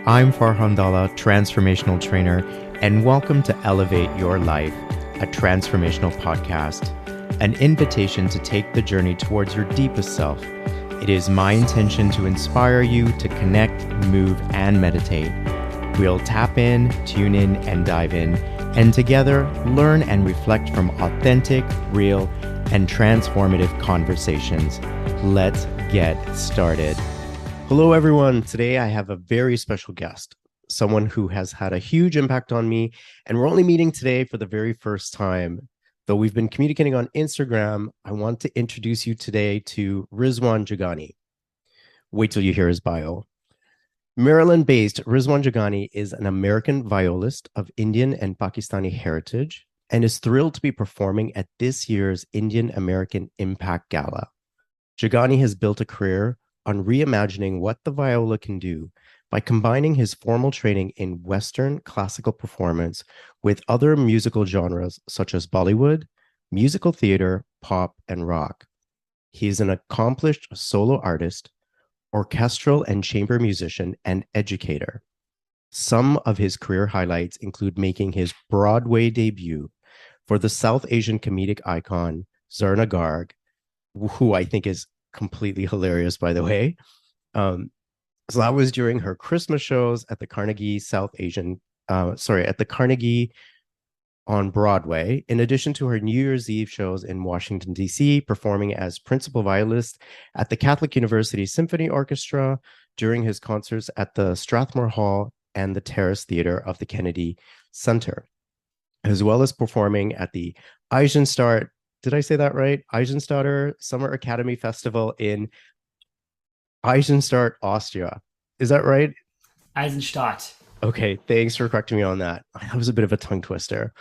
I'm Farhan Dalla, transformational trainer, and welcome to Elevate Your Life, a transformational podcast, an invitation to take the journey towards your deepest self. It is my intention to inspire you to connect, move, and meditate. We'll tap in, tune in, and dive in, and together learn and reflect from authentic, real, and transformative conversations. Let's get started. Hello, everyone. Today, I have a very special guest, someone who has had a huge impact on me, and we're only meeting today for the very first time. Though we've been communicating on Instagram, I want to introduce you today to Rizwan Jagani. Wait till you hear his bio. Maryland-based Rizwan Jagani is an American violist of Indian and Pakistani heritage and is thrilled to be performing at this year's Indian American Impact Gala. Jagani has built a career on reimagining what the viola can do by combining his formal training in Western classical performance with other musical genres such as Bollywood, musical theater, pop, and rock. He is an accomplished solo artist, orchestral and chamber musician, and educator. Some of his career highlights include making his Broadway debut for the South Asian comedic icon Zarna Garg, who I think is completely hilarious, by the way. So that was during her Christmas shows at the Carnegie at the Carnegie on Broadway, in addition to her New Year's Eve shows in Washington, D.C., performing as principal violist at the Catholic University Symphony Orchestra during his concerts at the Strathmore Hall and the Terrace Theater of the Kennedy Center, as well as performing at the Eisenstadt, did I say that right? Eisenstadt Summer Academy Festival in Eisenstadt, Austria. Is that right? Eisenstadt. Okay, thanks for correcting me on that. That was a bit of a tongue twister.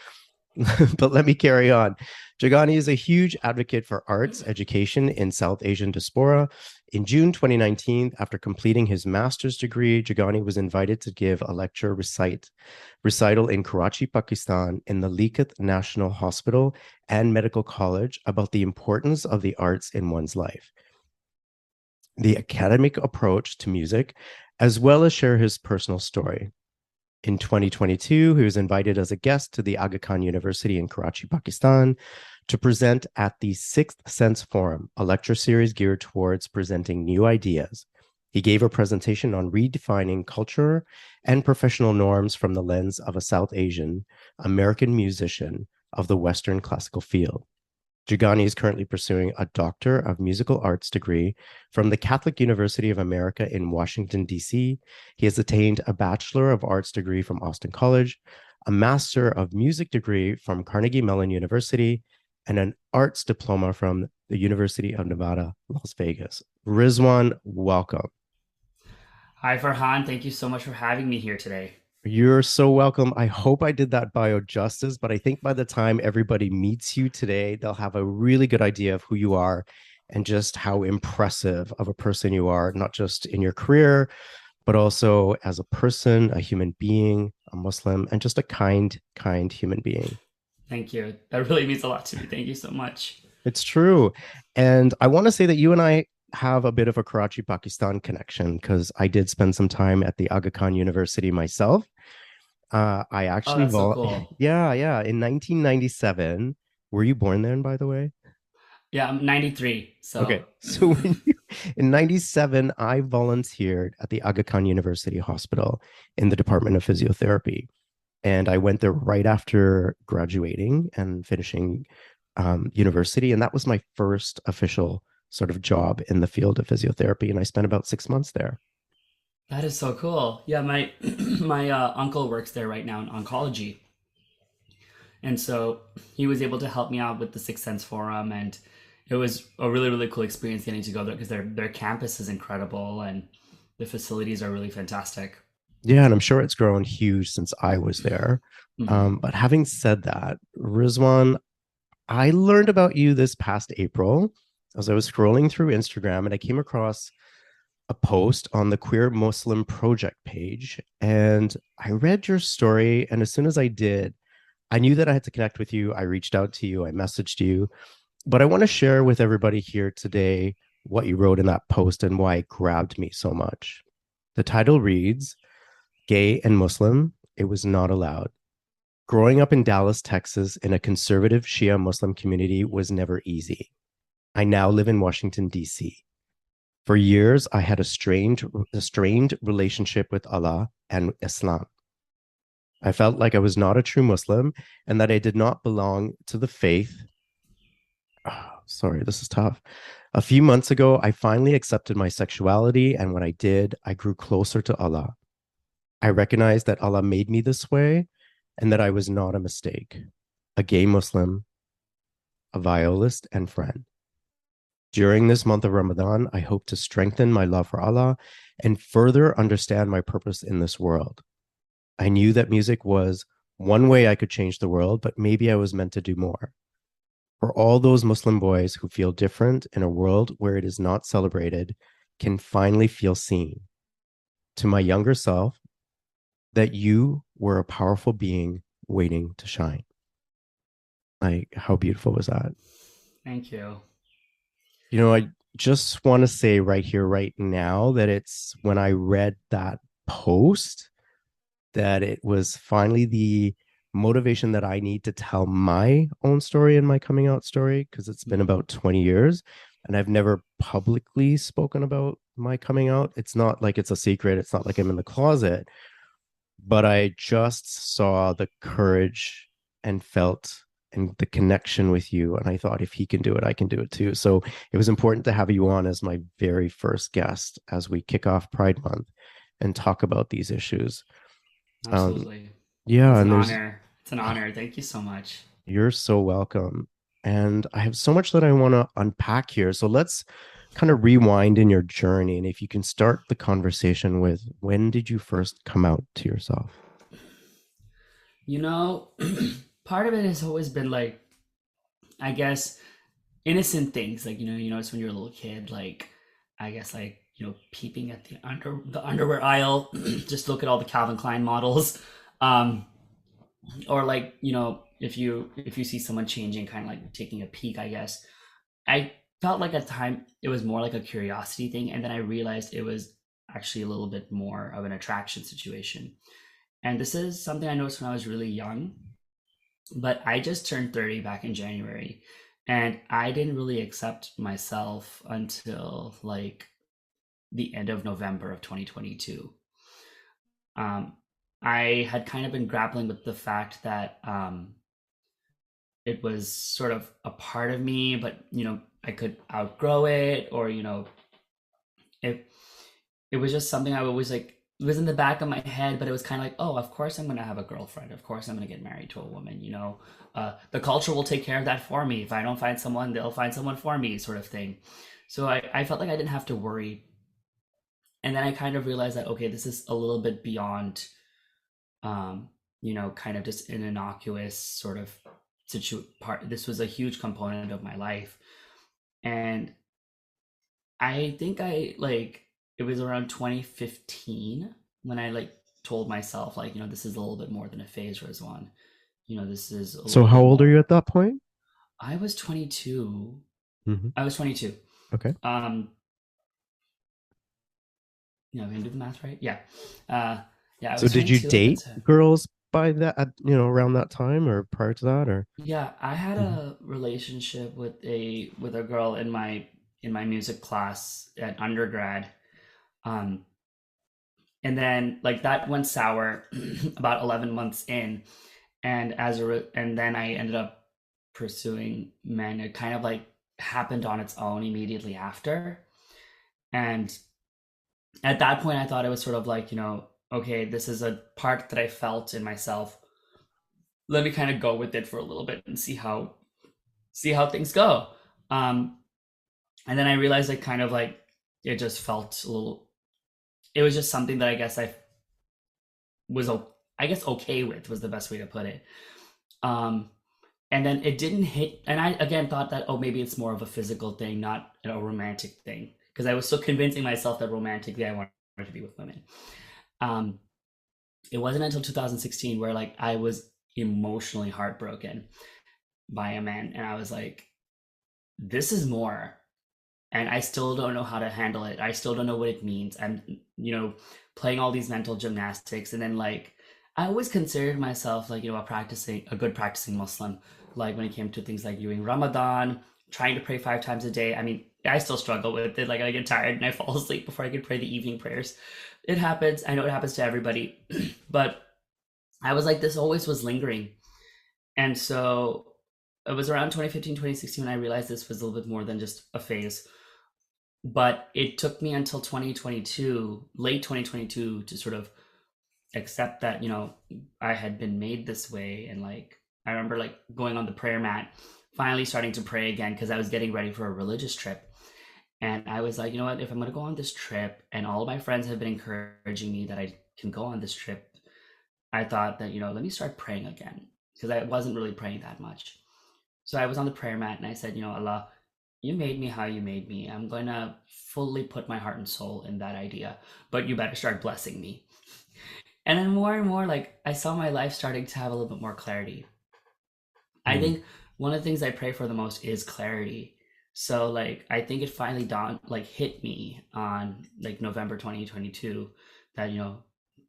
But let me carry on. Jagani is a huge advocate for arts education in South Asian diaspora. In June 2019, after completing his master's degree, Jagani was invited to give a lecture recital in Karachi, Pakistan, in the Liaquat National Hospital and Medical College about the importance of the arts in one's life, the academic approach to music, as well as share his personal story. In 2022, he was invited as a guest to the Aga Khan University in Karachi, Pakistan, to present at the Sixth Sense Forum, a lecture series geared towards presenting new ideas. He gave a presentation on redefining culture and professional norms from the lens of a South Asian American musician of the Western classical field. Jagani is currently pursuing a Doctor of Musical Arts degree from the Catholic University of America in Washington, D.C. He has attained a Bachelor of Arts degree from Austin College, a Master of Music degree from Carnegie Mellon University, and an Arts Diploma from the University of Nevada, Las Vegas. Rizwan, welcome. Hi, Farhan. Thank you so much for having me here today. You're so welcome. I hope I did that bio justice, but I think by the time everybody meets you today, they'll have a really good idea of who you are and just how impressive of a person you are, not just in your career, but also as a person, a human being, a Muslim, and just a kind human being. Thank you. That really means a lot to me. Thank you so much. It's true. And I want to say that you and I have a bit of a Karachi, Pakistan connection because I did spend some time at the Aga Khan University myself. I actually, that's so cool. Yeah. In 1997, were you born then, by the way? Yeah, I'm 93. So okay, so in 97, I volunteered at the Aga Khan University Hospital in the Department of Physiotherapy, and I went there right after graduating and finishing university, and that was my first official sort of job in the field of physiotherapy, and I spent about 6 months there. That is so cool. Yeah, my my uncle works there right now in oncology, and so he was able to help me out with the Sixth Sense Forum, and it was a really, really cool experience getting to go there because their campus is incredible and the facilities are really fantastic. Yeah, and I'm sure it's grown huge since I was there. Mm-hmm. But having said that, Rizwan, I learned about you this past April as I was scrolling through Instagram, and I came across a post on the Queer Muslim Project page, and I read your story, and as soon as I did, I knew that I had to connect with you. I reached out to you, I messaged you, but I want to share with everybody here today what you wrote in that post and why it grabbed me so much. The title reads, Gay and Muslim, it was not allowed. Growing up in Dallas, Texas, in a conservative Shia Muslim community was never easy. I now live in Washington, D.C. For years, I had a strained relationship with Allah and Islam. I felt like I was not a true Muslim and that I did not belong to the faith. Oh, sorry, this is tough. A few months ago, I finally accepted my sexuality, and when I did, I grew closer to Allah. I recognized that Allah made me this way and that I was not a mistake. A gay Muslim, a violist, and friend. During this month of Ramadan, I hope to strengthen my love for Allah and further understand my purpose in this world. I knew that music was one way I could change the world, but maybe I was meant to do more. For all those Muslim boys who feel different in a world where it is not celebrated, can finally feel seen. To my younger self, that you were a powerful being waiting to shine. Like, how beautiful was that? Thank you. I just want to say right here, right now, that it's when I read that post that it was finally the motivation that I need to tell my own story and my coming out story, because it's been about 20 years and I've never publicly spoken about my coming out. It's not like it's a secret. It's not like I'm in the closet, but I just saw the courage and felt and the connection with you. And I thought, if he can do it, I can do it too. So it was important to have you on as my very first guest as we kick off Pride Month and talk about these issues. Um, Absolutely. yeah, It's an and there's, honor. It's an honor. Thank you so much. you're so welcome. And I have so much that I want to unpack here. So let's kind of rewind in your journey. And if you can start the conversation with, when did you first come out to yourself? You know, part of it has always been like, I guess, innocent things. Like, you notice when you're a little kid, like, I guess, like, peeping at the underwear aisle, just look at all the Calvin Klein models. Um, or like, if you see someone changing, kind of like taking a peek, I guess. I felt like at the time it was more like a curiosity thing, and then I realized it was actually a little bit more of an attraction situation. And this is something I noticed when I was really young, but I just turned 30 back in January, and I didn't really accept myself until like the end of November of 2022. Um, I had kind of been grappling with the fact that it was sort of a part of me, but I could outgrow it, or it it was just something I always like. It was in the back of my head, but it was kind of like, oh, of course I'm gonna have a girlfriend. Of course I'm gonna get married to a woman. The culture will take care of that for me. If I don't find someone, they'll find someone for me, sort of thing. So I felt like I didn't have to worry. And then I kind of realized that, okay, this is a little bit beyond, kind of just an innocuous sort of part. This was a huge component of my life. And I think it was around 2015 when I like told myself, like, this is a little bit more than a phase, Rizwan. This is a So little how bit old are you more. at that point? I was 22. Mm-hmm. I was 22. Okay. Um, we can do the math right. Yeah. Uh, yeah, I So was did you 22 at the date time. girls by that, around that time or prior to that, or? Yeah, I had Mhm. a relationship with a girl in my music class at undergrad. Um, and then like that went sour about 11 months in, and then I ended up pursuing men. It kind of like happened on its own immediately after. And at that point I thought it was sort of like, okay, this is a part that I felt in myself. Let me kind of go with it for a little bit and see how things go. Um, and then I realized that kind of like it just felt a little. It was just something that I guess was I guess okay with was the best way to put it. Um, and then it didn't hit, and I again thought that, oh, maybe it's more of a physical thing, not a romantic thing, because I was still convincing myself that romantically I wanted to be with women. Um, it wasn't until 2016 where like I was emotionally heartbroken by a man, and I was like, this is more, and I still don't know how to handle it. I still don't know what it means. playing all these mental gymnastics. And then like I always considered myself like, a good practicing Muslim. Like when it came to things like doing Ramadan, trying to pray 5 times a day. I mean, I still struggle with it. Like I get tired and I fall asleep before I can pray the evening prayers. It happens. I know it happens to everybody. But I was like, this always was lingering. And so it was around 2015, 2016 when I realized this was a little bit more than just a phase. But it took me until 2022, late 2022, to sort of accept that, I had been made this way. And like, I remember like going on the prayer mat, finally starting to pray again because I was getting ready for a religious trip. And I was like, you know what, if I'm going to go on this trip and all of my friends have been encouraging me that I can go on this trip, I thought that, let me start praying again because I wasn't really praying that much. So I was on the prayer mat and I said, Allah, you made me how you made me. I'm going to fully put my heart and soul in that idea, but you better start blessing me. And then more and more, like I saw my life starting to have a little bit more clarity. I think one of the things I pray for the most is clarity. So like I think it finally dawned, like hit me on like November 2022 that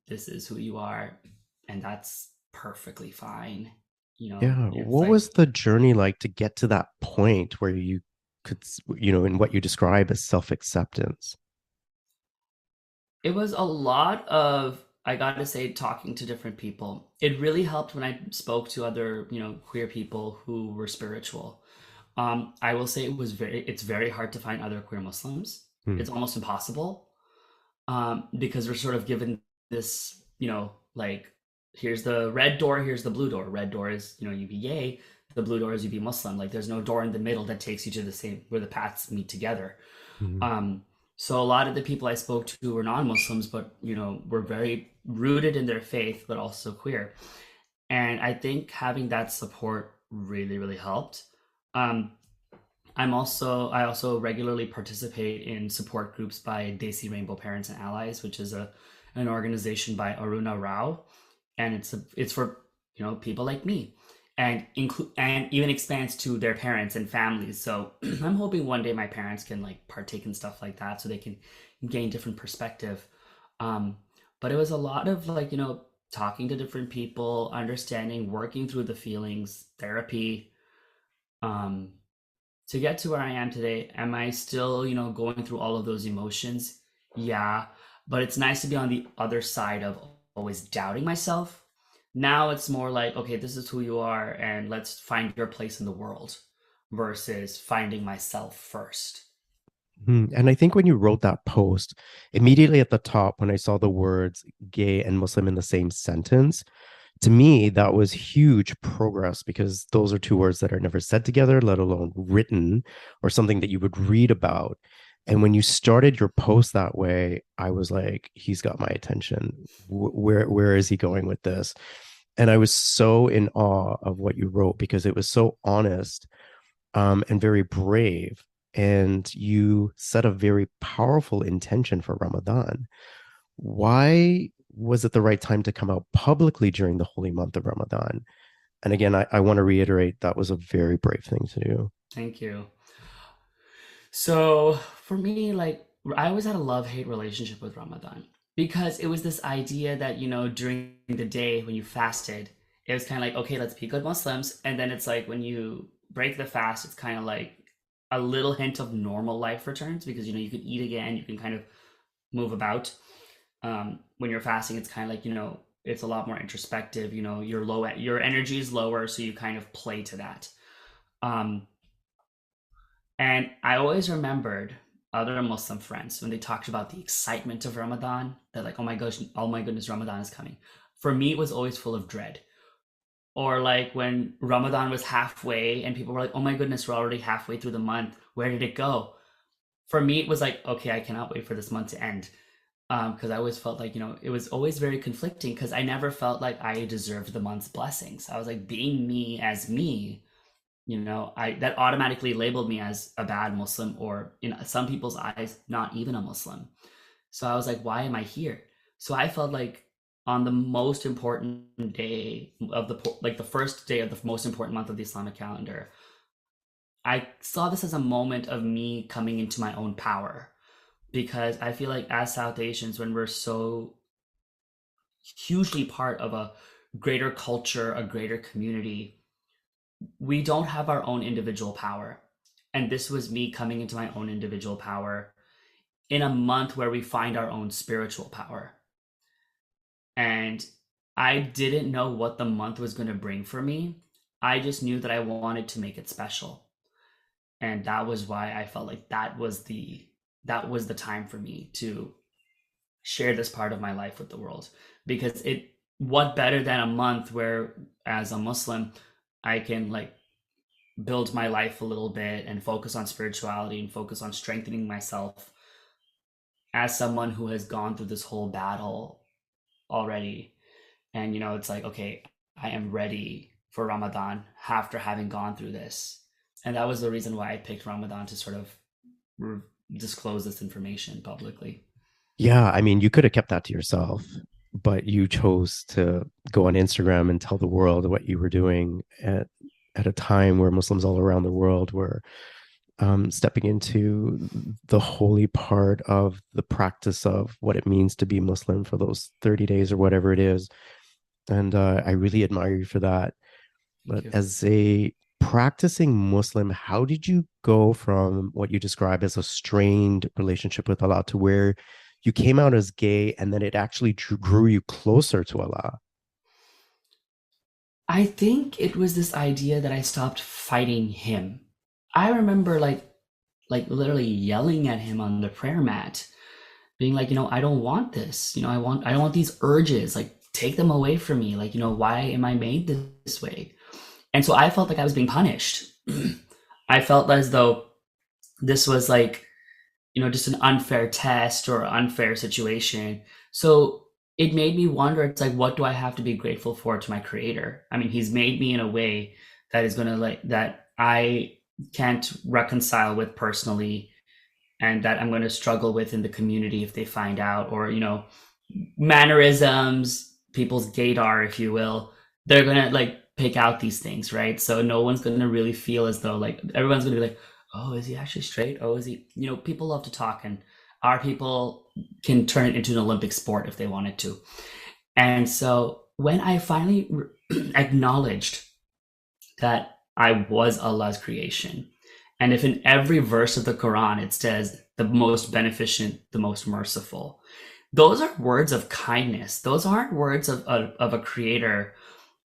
this is who you are, and that's perfectly fine. Yeah. It's What like was the journey like to get to that point where you could, in what you describe as self-acceptance? it was a lot of, I gotta say, talking to different people. It really helped when I spoke to other queer people who were spiritual. I will say it's very hard to find other queer Muslims. Hmm. It's almost impossible, because we're sort of given this, like here's the red door, here's the blue door. Red door is you be gay. The blue door is you be Muslim. Like there's no door in the middle that takes you to the same where the paths meet together. Mhm. Um, so a lot of the people I spoke to were non-Muslims, but were very rooted in their faith, but also queer. And I think having that support really, really helped. Um, I also regularly participate in support groups by Desi Rainbow Parents and Allies, which is an organization by Aruna Rao, and it's for people like me, and include and even expands to their parents and families. So I'm hoping one day my parents can like partake in stuff like that, so they can gain different perspective. Um, but it was a lot of like talking to different people, understanding, working through the feelings, therapy. Um, to get to where I am today, am I still, going through all of those emotions? Yeah. But it's nice to be on the other side of always doubting myself. Now it's more like, okay, this is who you are, and let's find your place in the world versus finding myself first. And I think when you wrote that post, immediately at the top, when I saw the words gay and Muslim in the same sentence, to me, that was huge progress because those are two words that are never said together, let alone written or something that you would read about. And when you started your post that way, I was like, he's got my attention. Where is he going with this? And I was so in awe of what you wrote because it was so honest, and very brave. And you set a very powerful intention for Ramadan. Why was it the right time to come out publicly during the holy month of Ramadan? And again, I want to reiterate that was a very brave thing to do. Thank you. So for me, like I always had a love-hate relationship with Ramadan because it was this idea that, during the day when you fasted, it was kind of like, okay, let's be good Muslims. And then it's like when you break the fast, it's kind of like a little hint of normal life returns because, you can eat again, you can kind of move about. When you're fasting, it's kind of like, it's a lot more introspective, you're low, your energy is lower. So you kind of play to that. Um, and I always remembered other Muslim friends when they talked about the excitement of Ramadan, that like, oh my goodness, Ramadan is coming. For me, it was always full of dread. Or like when Ramadan was halfway and people were like, oh my goodness, we're already halfway through the month. Where did it go? For me, it was like, okay, I cannot wait for this month to end. Because I always felt like, it was always very conflicting because I never felt like I deserved the month's blessings. I was like, being me as me, I that automatically labeled me as a bad Muslim, or in some people's eyes, not even a Muslim. So I was like, why am I here? So I felt like on the most important day of the first day of the most important month of the Islamic calendar, I saw this as a moment of me coming into my own power because I feel like as South Asians, when we're so hugely part of a greater culture, a greater community, we don't have our own individual power. And this was me coming into my own individual power in a month where we find our own spiritual power. And I didn't know what the month was going to bring for me. I just knew that I wanted to make it special. And that was why I felt like that was the time for me to share this part of my life with the world, because it what better than a month where as a Muslim I can like build my life a little bit and focus on spirituality and focus on strengthening myself as someone who has gone through this whole battle already. And it's like, okay, I am ready for Ramadan after having gone through this. And that was the reason why I picked Ramadan to sort of re- disclose this information publicly. Yeah, I mean, you could have kept that to yourself, but you chose to go on Instagram and tell the world what you were doing at a time where Muslims all around the world were stepping into the holy part of the practice of what it means to be Muslim for those 30 days or whatever it is. And I really admire you for that. Thank But you. as a practicing Muslim, how did you go from what you describe as a strained relationship with Allah to where you came out as gay and then it actually grew you closer to Allah? I think it was this idea that I stopped fighting him. I remember like literally yelling at him on the prayer mat, being like, I don't want this. I don't want these urges. Like take them away from me. Like, why am I made this way? And so I felt like I was being punished. I felt as though this was like, just an unfair test or unfair situation. So it made me wonder, it's like, what do I have to be grateful for to my creator? I mean, he's made me in a way that is going to like, that I can't reconcile with personally, and that I'm going to struggle with in the community if they find out, or, mannerisms, people's gaydar, if you will. They're going to like pick out these things, right? So no one's going to really feel as though like everyone's going to be like, oh, is he actually straight? Oh, is he? People love to talk, and our people can turn it into an Olympic sport if they wanted to. And so when I finally acknowledged that I was Allah's creation, and if in every verse of the Quran it says the most beneficent, the most merciful, those are words of kindness. Those aren't words of a creator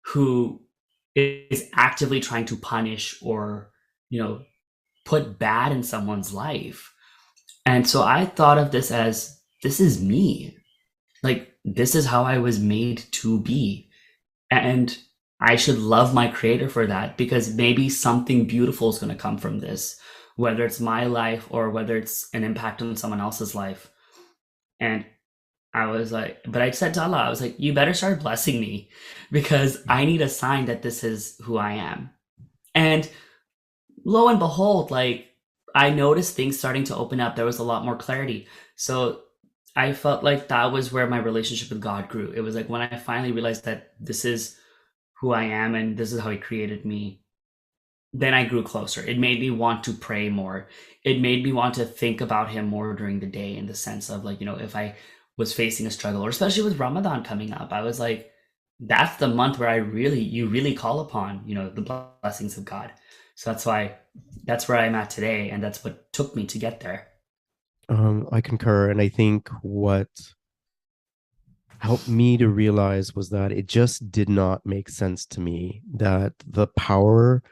who is actively trying to punish or, put bad in someone's life. And so I thought of this as, this is me. Like, this is how I was made to be. And I should love my creator for that, because maybe something beautiful is going to come from this, whether it's my life or whether it's an impact on someone else's life. And I was like, but I said to Allah, I was like, you better start blessing me, because I need a sign that this is who I am. And lo and behold, like I noticed things starting to open up. There was a lot more clarity. So I felt like that was where my relationship with God grew. It was like when I finally realized that this is who I am and this is how He created me, then I grew closer. It made me want to pray more. It made me want to think about Him more during the day, in the sense of like, if I was facing a struggle, or especially with Ramadan coming up, I was like, that's the month where you really call upon, the blessings of God. So that's where I'm at today, and that's what took me to get there. I concur. And I think what helped me to realize was that it just did not make sense to me that the power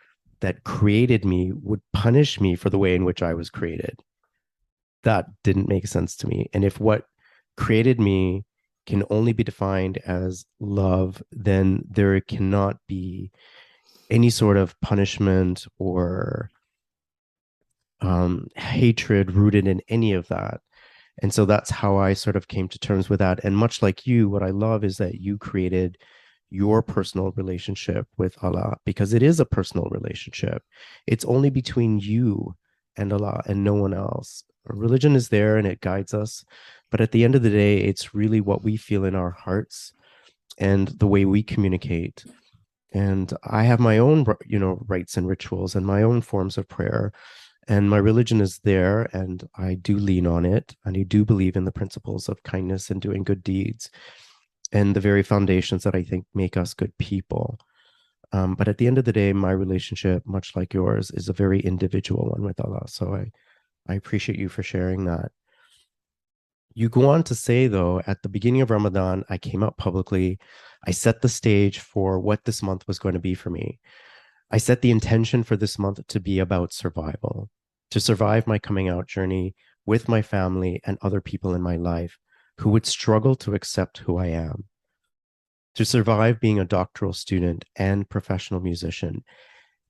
that created me would punish me for the way in which I was created. That didn't make sense to me. And if what created me can only be defined as love, then there cannot be any sort of punishment or hatred rooted in any of that. And so that's how I sort of came to terms with that. And much like you, what I love is that you created your personal relationship with Allah, because it is a personal relationship. It's only between you and Allah and no one else. Religion is there and it guides us. But at the end of the day, it's really what we feel in our hearts and the way we communicate. And I have my own, rites and rituals and my own forms of prayer. And my religion is there, and I do lean on it. And I do believe in the principles of kindness and doing good deeds and the very foundations that I think make us good people. But at the end of the day, my relationship, much like yours, is a very individual one with Allah. So I appreciate you for sharing that. You go on to say, though, at the beginning of Ramadan, I came out publicly. I set the stage for what this month was going to be for me. I set the intention for this month to be about survival, to survive my coming out journey with my family and other people in my life who would struggle to accept who I am, to survive being a doctoral student and professional musician,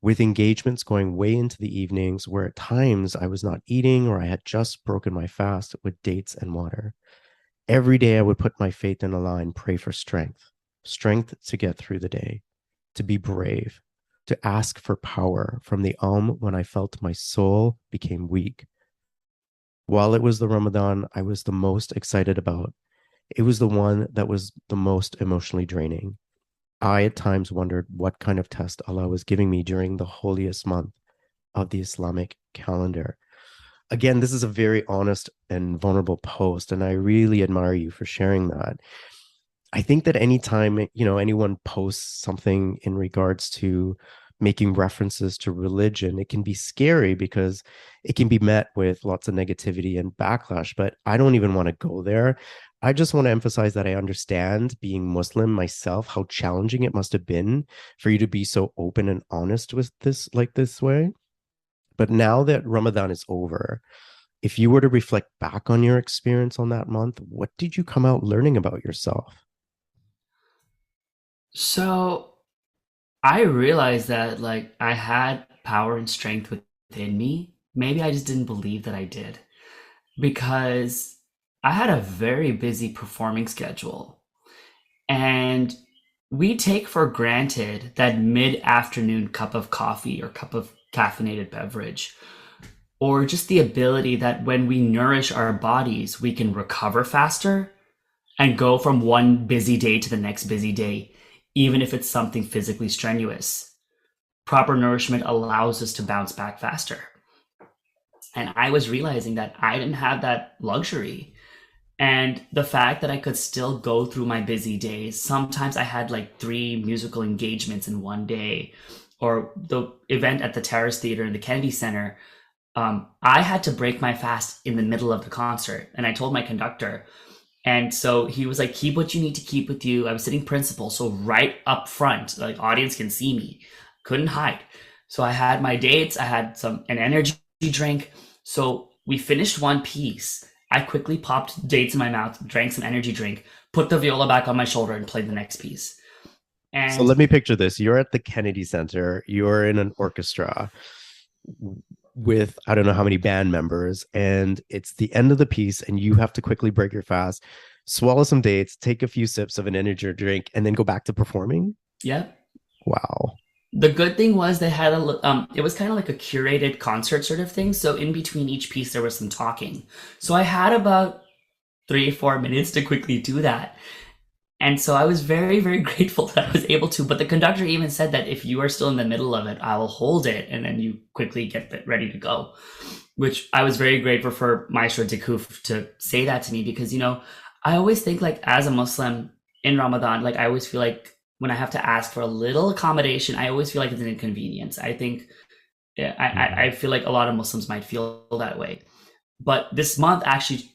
with engagements going way into the evenings where at times I was not eating or I had just broken my fast with dates and water. Every day I would put my faith in Allah and pray for strength, strength to get through the day, to be brave, to ask for power from the when I felt my soul became weak. While it was the Ramadan I was the most excited about, it was the one that was the most emotionally draining. I at times wondered what kind of test Allah was giving me during the holiest month of the Islamic calendar. Again, this is a very honest and vulnerable post, and I really admire you for sharing that. I think that anytime, anyone posts something in regards to making references to religion, it can be scary because it can be met with lots of negativity and backlash. But I don't even want to go there. I just want to emphasize that I understand being Muslim myself, how challenging it must have been for you to be so open and honest with this, like this way. But now that Ramadan is over, if you were to reflect back on your experience on that month, what did you come out learning about yourself? So I realized that like I had power and strength within me. Maybe I just didn't believe that I did because I had a very busy performing schedule. And we take for granted that mid-afternoon cup of coffee or cup of caffeinated beverage, or just the ability that when we nourish our bodies, we can recover faster and go from one busy day to the next busy day, even if it's something physically strenuous. Proper nourishment allows us to bounce back faster. And I was realizing that I didn't have that luxury. And the fact that I could still go through my busy days, sometimes I had like 3 musical engagements in one day, or the event at the Terrace Theater in the Kennedy Center. I had to break my fast in the middle of the concert. And I told my conductor, and so he was like, keep what you need to keep with you. I was sitting principal, so right up front, like audience can see me. Couldn't hide. So I had my dates, I had an energy drink. So we finished one piece. I quickly popped dates in my mouth, drank some energy drink, put the viola back on my shoulder, and played the next piece. So And let me picture this. You're at the Kennedy Center, you're in an orchestra with I don't know how many band members, and it's the end of the piece, and you have to quickly break your fast, swallow some dates, take a few sips of an energy drink, and then go back to performing. yeah, Wow. the good thing was they had it was kind of like a curated concert sort of thing. So in between each piece, there was some talking. So I had about 3 or 4 minutes to quickly do that. And so I was very, very grateful that I was able to. But the conductor even said that if you are still in the middle of it, I will hold it and then you quickly get ready to go. Which I was very grateful for Maestro Dekuf to say that to me because, I always think like as a Muslim in Ramadan, like I always feel like when I have to ask for a little accommodation, I always feel like it's an inconvenience. I think, yeah, I feel like a lot of Muslims might feel that way. But this month actually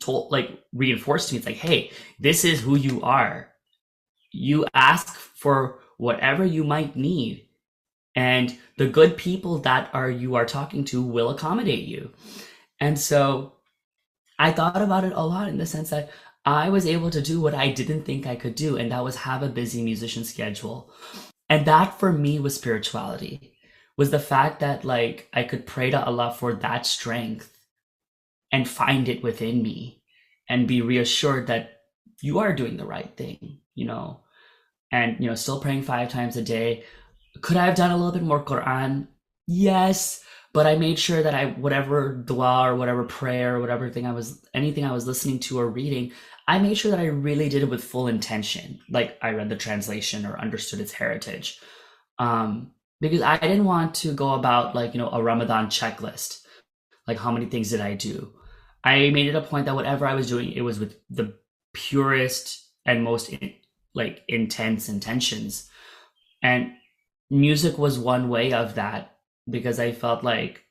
reinforced to me, it's like, hey, this is who you are. You ask for whatever you might need, and the good people that you are talking to will accommodate you. And so I thought about it a lot in the sense that I was able to do what I didn't think I could do, and that was have a busy musician schedule. And that for me was spirituality, was the fact that like I could pray to Allah for that strength and find it within me and be reassured that you are doing the right thing, and still praying 5 times a day. Could I have done a little bit more Quran? Yes, but I made sure that whatever dua or whatever prayer or anything I was listening to or reading, I made sure that I really did it with full intention. Like I read the translation or understood its heritage. Because I didn't want to go about like, a Ramadan checklist. Like, how many things did I do? I made it a point that whatever I was doing, it was with the purest and most like intense intentions. And music was one way of that, because I felt like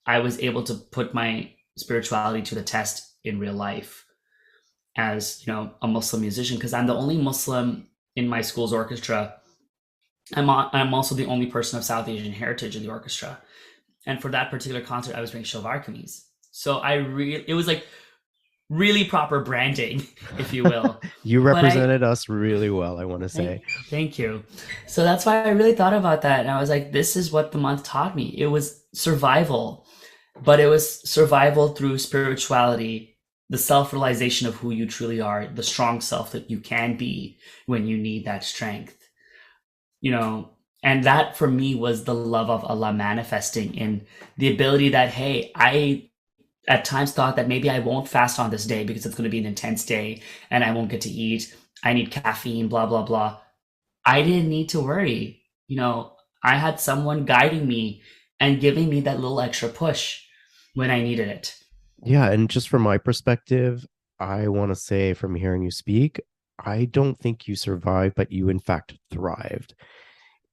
I was able to put my spirituality to the test in real life as, a Muslim musician, because I'm the only Muslim in my school's orchestra. I'm also the only person of South Asian heritage in the orchestra. And for that particular concert, I was wearing shalwar kameez. So it was like really proper branding, if you will. You But represented us really well, I want to say. thank you. So that's why I really thought about that. And I was like, this is what the month taught me. It was survival, but it was survival through spirituality, the self-realization of who you truly are, the strong self that you can be when you need that strength, and that for me was the love of Allah manifesting in the ability that, hey, I at times thought that maybe I won't fast on this day because it's going to be an intense day and I won't get to eat. I need caffeine, blah, blah, blah. I didn't need to worry. I had someone guiding me and giving me that little extra push when I needed it. Yeah. And just from my perspective, I want to say from hearing you speak, I don't think you survived, but you in fact thrived.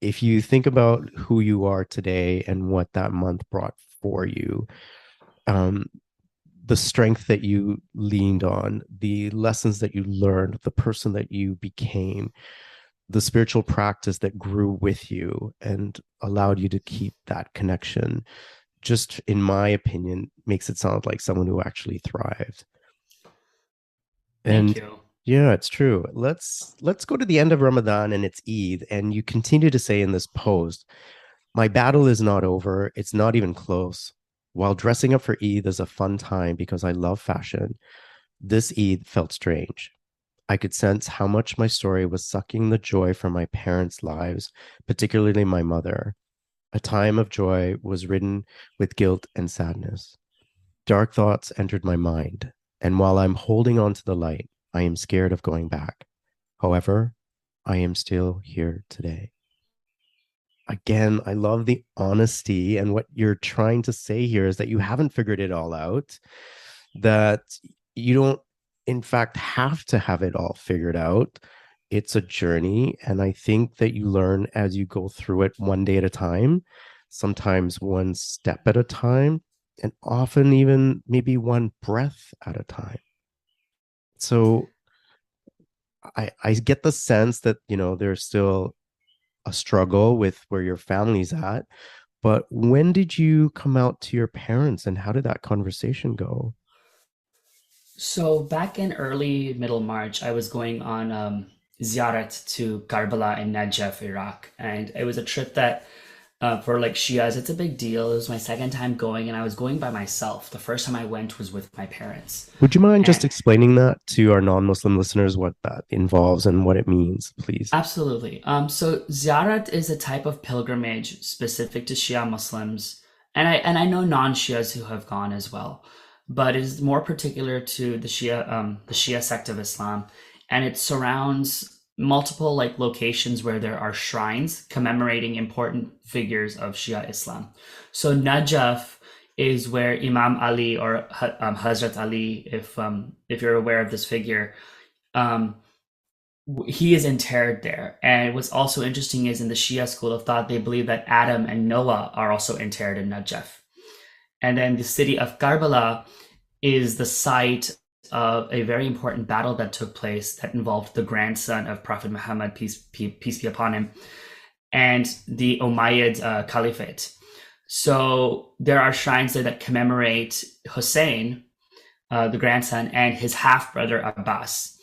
If you think about who you are today and what that month brought for you, the strength that you leaned on, the lessons that you learned, the person that you became, the spiritual practice that grew with you and allowed you to keep that connection, just in my opinion, makes it sound like someone who actually thrived. Thank And you. yeah, it's true. Let's go to the end of Ramadan and it's Eid, and you continue to say in this post, my battle is not over. It's not even close. While dressing up for Eid is a fun time because I love fashion, this Eid felt strange. I could sense how much my story was sucking the joy from my parents' lives, particularly my mother. A time of joy was ridden with guilt and sadness. Dark thoughts entered my mind, and while I'm holding on to the light, I am scared of going back. However, I am still here today. Again, I love the honesty, and what you're trying to say here is that you haven't figured it all out, that you don't, in fact, have to have it all figured out. It's a journey, and I think that you learn as you go through it one day at a time, sometimes one step at a time, and often even maybe one breath at a time. So I get the sense that, there's still a struggle with where your family's at. But when did you come out to your parents and how did that conversation go? So back in early middle March, I was going on ziyarat to Karbala in Najaf, Iraq, and it was a trip that for like Shias, it's a big deal. It was my second time going, and I was going by myself. The first time I went was with my parents. Would you mind just And explaining that to our non-Muslim listeners, what that involves and what it means, please? absolutely. So ziyarat is a type of pilgrimage specific to Shia Muslims, and I know non-Shias who have gone as well, but it is more particular to the Shia sect of Islam, and it surrounds multiple like locations where there are shrines commemorating important figures of Shia Islam. So Najaf is where Imam Ali or Hazrat Ali, if you're aware of this figure, um, he is interred there. And what's also interesting is in the Shia school of thought, they believe that Adam and Noah are also interred in Najaf. And then the city of Karbala is the site of a very important battle that took place that involved the grandson of Prophet Muhammad, peace be upon him, and the Umayyad Caliphate. So there are shrines there that commemorate Hussein, the grandson, and his half brother Abbas.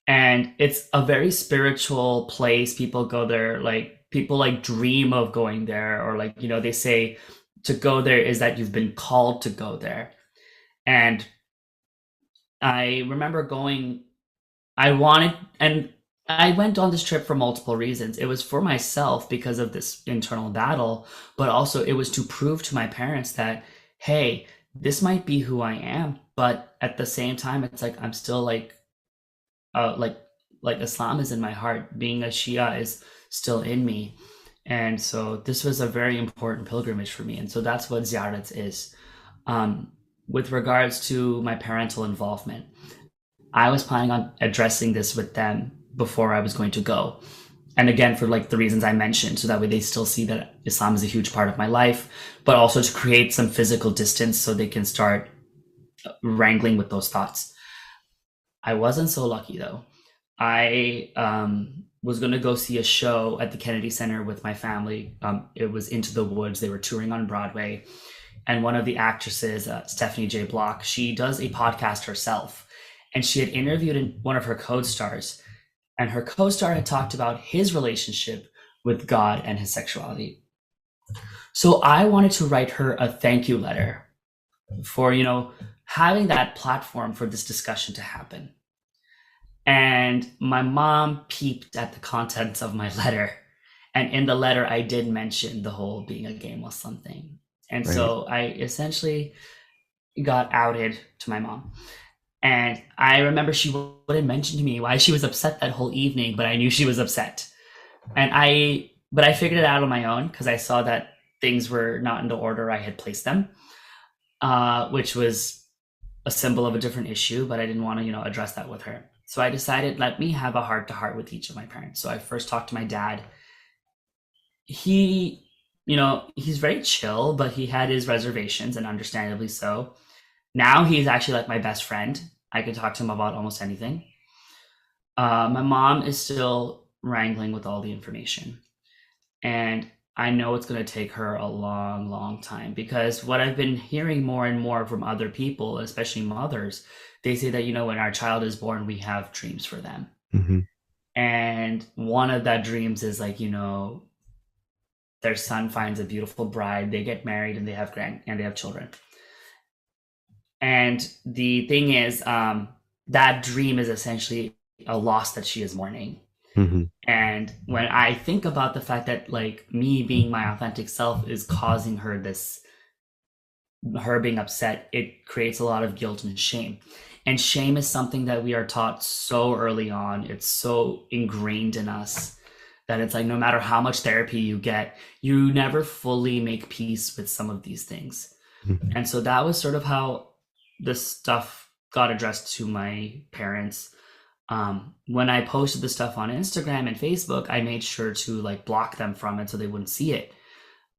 And it's a very spiritual place. People go there, like people like dream of going there, or like, they say to go there is that you've been called to go there. And I remember going, and I went on this trip for multiple reasons. It was for myself because of this internal battle, but also it was to prove to my parents that, hey, this might be who I am, but at the same time, it's like I'm still like Islam is in my heart. Being a Shia is still in me, and so this was a very important pilgrimage for me, and so that's what ziyarat is. With regards to my parental involvement, I was planning on addressing this with them before I was going to go. And again, for like the reasons I mentioned, so that way they still see that Islam is a huge part of my life, but also to create some physical distance so they can start wrangling with those thoughts. I wasn't so lucky though. I was going to go see a show at the Kennedy Center with my family. It was Into the Woods. They were touring on Broadway. And one of the actresses, Stephanie J. Block, she does a podcast herself. And she had interviewed one of her co-stars. And her co-star had talked about his relationship with God and his sexuality. So I wanted to write her a thank you letter for, having that platform for this discussion to happen. And my mom peeped at the contents of my letter. And in the letter, I did mention the whole being a gay Muslim thing. And Right. so I essentially got outed to my mom. And I remember she wouldn't mention to me why she was upset that whole evening, but I knew she was upset. But I figured it out on my own because I saw that things were not in the order I had placed them, which was a symbol of a different issue, but I didn't want to, address that with her. So I decided, let me have a heart to heart with each of my parents. So I first talked to my dad. He, he's very chill, but he had his reservations, and understandably so. Now he's actually like my best friend. I can talk to him about almost anything. My mom is still wrangling with all the information. And I know it's going to take her a long, long time, because what I've been hearing more and more from other people, especially mothers, they say that, when our child is born, we have dreams for them. Mm-hmm. And one of that dreams is like, their son finds a beautiful bride, they get married, and they have children. And the thing is, that dream is essentially a loss that she is mourning. Mm-hmm. And when I think about the fact that like me being my authentic self is causing her being upset, it creates a lot of guilt and shame. And shame is something that we are taught so early on. It's so ingrained in us that it's like, no matter how much therapy you get, you never fully make peace with some of these things. Mm-hmm. And so that was sort of how this stuff got addressed to my parents. When I posted the stuff on Instagram and Facebook, I made sure to like block them from it so they wouldn't see it.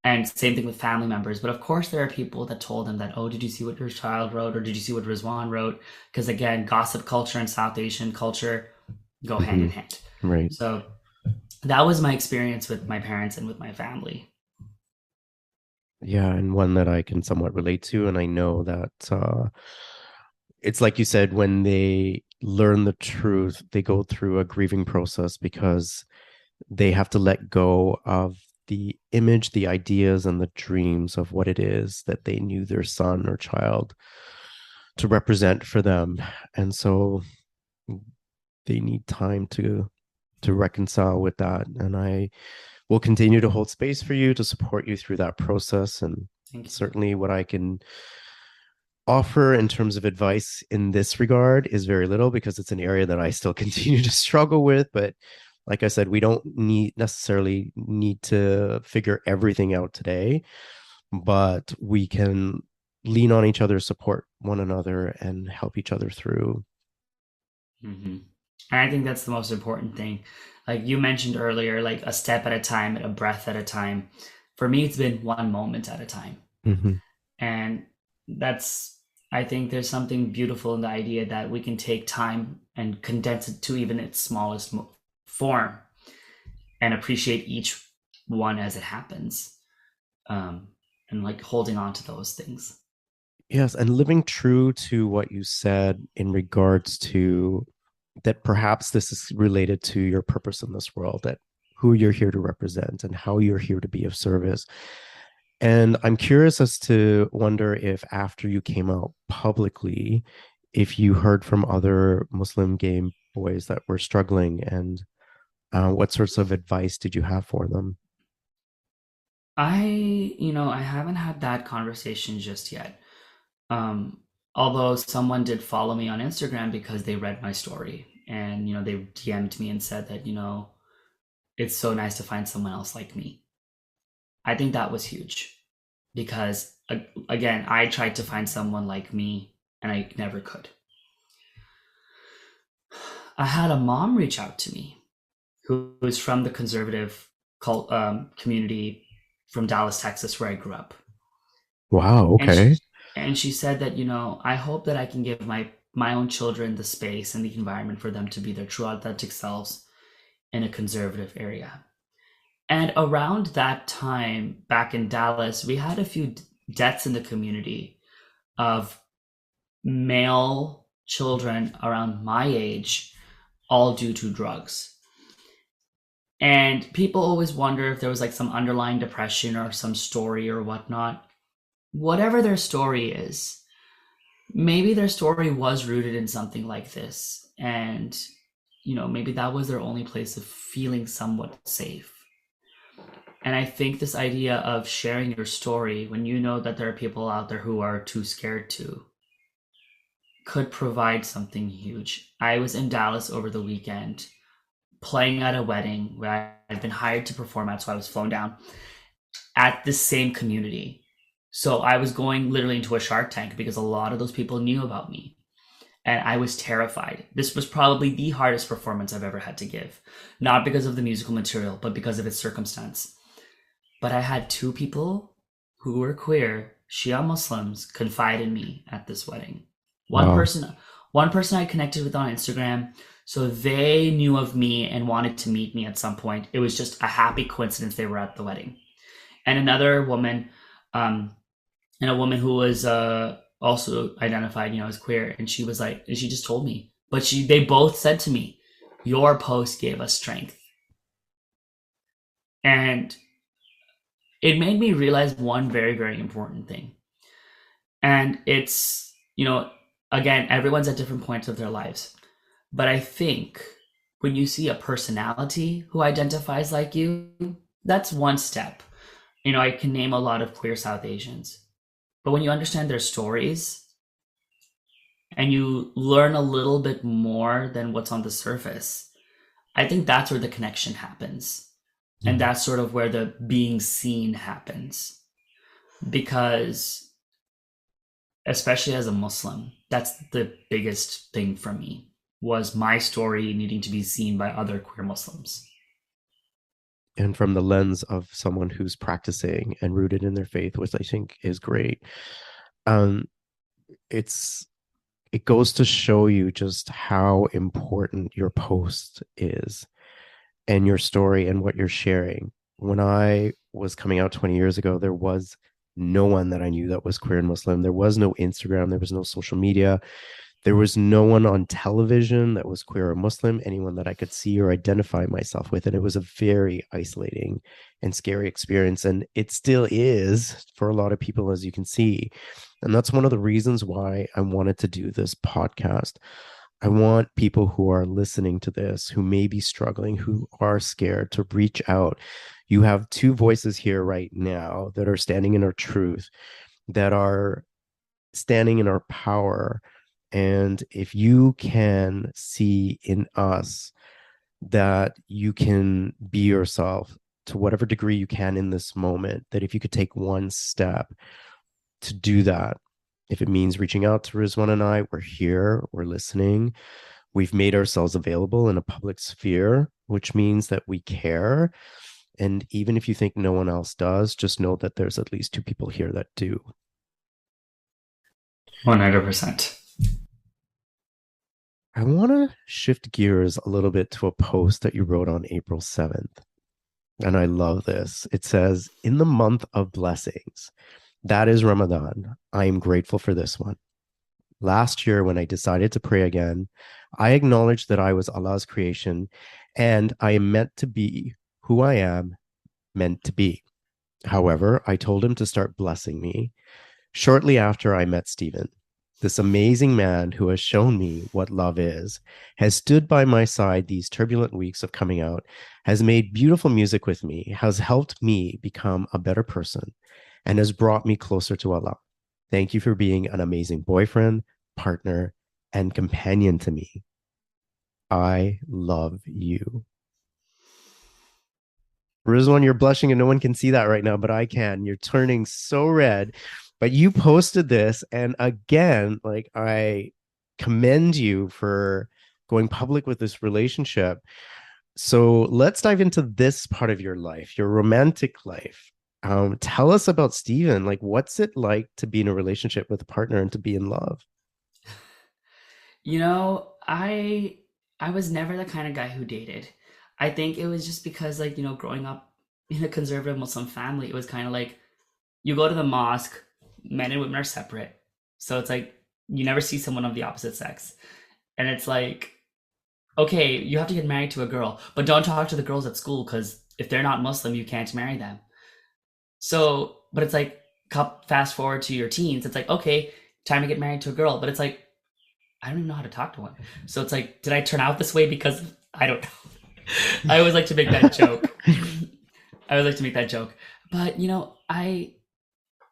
And same thing with family members. But of course, there are people that told them that, oh, did you see what your child wrote? Or did you see what Rizwan wrote? Because again, gossip culture and South Asian culture go hand in hand. Right. So that was my experience with my parents and with my family. Yeah, and one that I can somewhat relate to. And I know that it's like you said, when they learn the truth, they go through a grieving process because they have to let go of the image, the ideas, and the dreams of what it is that they knew their son or child to represent for them. And so they need time to reconcile with that. And I will continue to hold space for you, to support you through that process. And certainly what I can offer in terms of advice in this regard is very little, because it's an area that I still continue to struggle with. But like I said, we don't necessarily need to figure everything out today, but we can lean on each other, support one another, and help each other through. Mm-hmm. And I think that's the most important thing. Like you mentioned earlier, like a step at a time, a breath at a time. For me, it's been one moment at a time. Mm-hmm. And I think there's something beautiful in the idea that we can take time and condense it to even its smallest form and appreciate each one as it happens. And like holding on to those things. Yes, and living true to what you said in regards to that, perhaps this is related to your purpose in this world, that who you're here to represent and how you're here to be of service. And I'm curious as to wonder if after you came out publicly, if you heard from other Muslim gay boys that were struggling, and what sorts of advice did you have for them? I haven't had that conversation just yet. Although someone did follow me on Instagram because they read my story, and they DM'd me and said that it's so nice to find someone else like me. I think that was huge. because again, I tried to find someone like me and I never could. I had a mom reach out to me who was from the conservative community from Dallas, Texas, where I grew up. Wow. And she, Okay. and she said that, I hope that I can give my own children the space and the environment for them to be their true authentic selves in a conservative area. And around that time, back in Dallas, we had a few deaths in the community of male children around my age, all due to drugs. And people always wonder if there was like some underlying depression or some story or whatnot. Whatever their story is, maybe their story was rooted in something like this. And, maybe that was their only place of feeling somewhat safe. And I think this idea of sharing your story when you know that there are people out there who are too scared to could provide something huge. I was in Dallas over the weekend playing at a wedding where I've been hired to perform at, so I was flown down at the same community. So I was going literally into a Shark Tank because a lot of those people knew about me. And I was terrified. This was probably the hardest performance I've ever had to give. Not because of the musical material, but because of its circumstance. But I had two people who were queer, Shia Muslims, confide in me at this wedding. One Wow. person one person I connected with on Instagram, so they knew of me and wanted to meet me at some point. It was just a happy coincidence they were at the wedding. And another woman, and a woman who was also identified, as queer, and she was like, and she just told me, but they both said to me, "Your post gave us strength," and it made me realize one very, very important thing. And it's, again, everyone's at different points of their lives. But I think when you see a personality who identifies like you, that's one step. I can name a lot of queer South Asians. But when you understand their stories and you learn a little bit more than what's on the surface, I think that's where the connection happens. And Mm. that's sort of where the being seen happens. Because especially as a Muslim, that's the biggest thing for me was my story needing to be seen by other queer Muslims. And from the lens of someone who's practicing and rooted in their faith, which I think is great. Um, it's it goes to show you just how important your post is and your story and what you're sharing. When I was coming out 20 years ago, there was no one that I knew that was queer and Muslim. There was no Instagram, there was no social media. There was no one on television that was queer or Muslim, anyone that I could see or identify myself with. And it was a very isolating and scary experience. And it still is for a lot of people, as you can see. And that's one of the reasons why I wanted to do this podcast. I want people who are listening to this, who may be struggling, who are scared, to reach out. You have two voices here right now that are standing in our truth, that are standing in our power. And if you can see in us that you can be yourself to whatever degree you can in this moment, that if you could take one step to do that, if it means reaching out to Rizwan and I, we're here, we're listening. We've made ourselves available in a public sphere, which means that we care. And even if you think no one else does, just know that there's at least two people here that do. 100%. I want to shift gears a little bit to a post that you wrote on April 7th. And I love this. It says, "In the month of blessings, that is Ramadan, I am grateful for this one. Last year, when I decided to pray again, I acknowledged that I was Allah's creation and I am meant to be who I am meant to be. However, I told him to start blessing me. Shortly after I met Stephen, this amazing man who has shown me what love is, has stood by my side these turbulent weeks of coming out, has made beautiful music with me, has helped me become a better person, and has brought me closer to Allah. Thank you for being an amazing boyfriend, partner, and companion to me. I love you." Rizwan, you're blushing and no one can see that right now, but I can. You're turning so red. But you posted this, and again, like I commend you for going public with this relationship. So let's dive into this part of your life, your romantic life. Tell us about Steven. Like, what's it like to be in a relationship with a partner and to be in love? You know, I was never the kind of guy who dated. I think it was just because like, growing up in a conservative Muslim family, it was kind of like you go to the mosque, men and women are separate. So it's like you never see someone of the opposite sex. And it's like, okay, you have to get married to a girl, but don't talk to the girls at school because if they're not Muslim, you can't marry them. So, but it's like fast forward to your teens, it's like, okay, time to get married to a girl, but it's like I don't even know how to talk to one. So it's like, did I turn out this way because I don't know. I always like to make that joke. I always like to make that joke. But I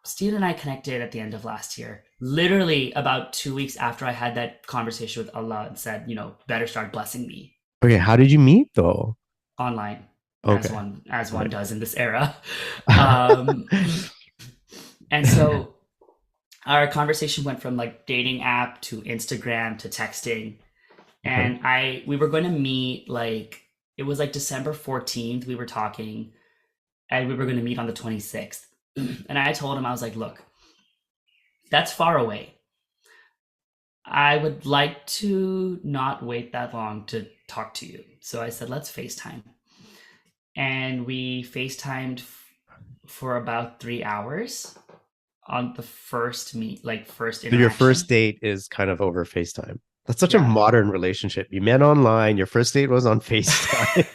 Steve and I connected at the end of last year. Literally about 2 weeks after I had that conversation with Allah and said, better start blessing me Okay, how did you meet though? online, as Okay. one Right. does in this era. Um, and so our conversation went from like dating app to Instagram to texting. Okay. And we were going to meet like it was like December 14th. We were talking, and we were going to meet on the 26th. And I told him, I was like, look, that's far away. I would like to not wait that long to talk to you. So I said, let's FaceTime. And we FaceTimed for about 3 hours on the first meet, like first So your first interaction. date is kind of over FaceTime. That's such a Yeah. modern relationship. You met online, your first date was on FaceTime.